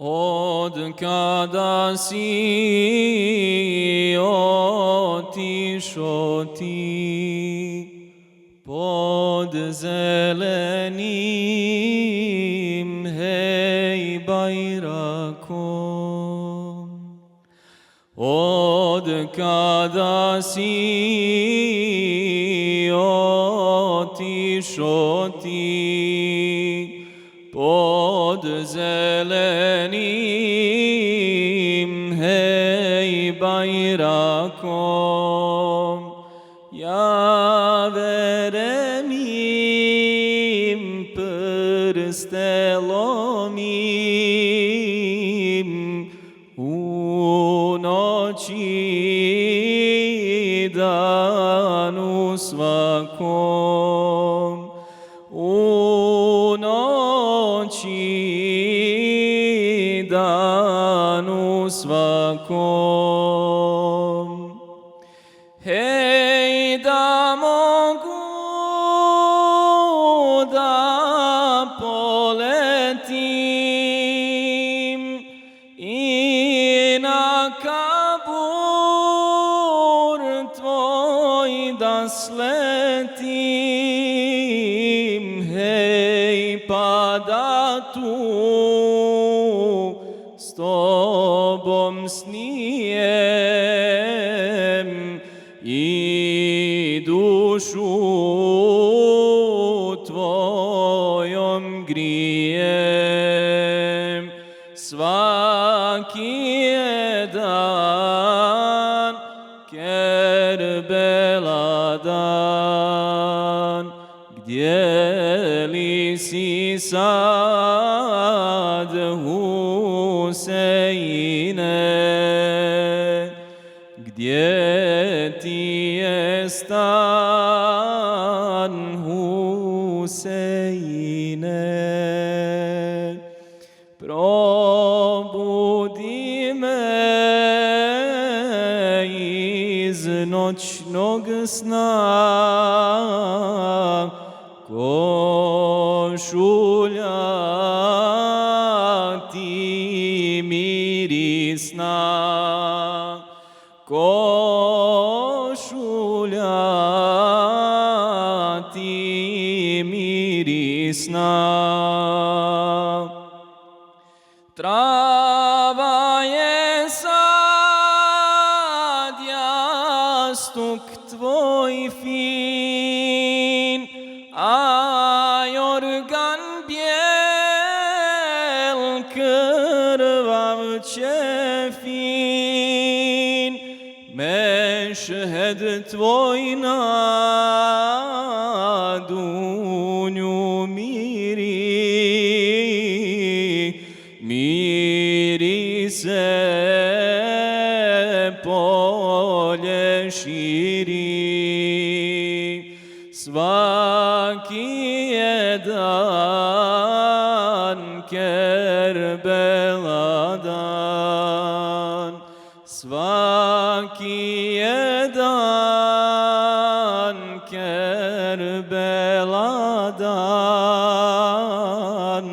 Od kada si otišo ti pod zelenim hej bajrakom, od kada si otišo ti pod zelenim hej bajrakom, ja veremim prste lomim u noći danu svakom, u noći danu svakom. Hej, da mogu da poletim i na kabur tvoj da sletim, hej, pa da tu s tobom snijem i dušu tvojom grijem. Svaki je dan Kerbela dan, gdje li si sad Huseine, gdje ti je stan Huseine? Probudi me iz noćnog sna, košulja ti mirisna, košulja ti mirisna. Trava je sad, jastuk tvoj fin, a jorgan bijel, krvav čefin, mešhed tvoj na dunju miri, miri se polje širi. Svaki je dan Kerbela dan, svaki je dan Kerbela dan.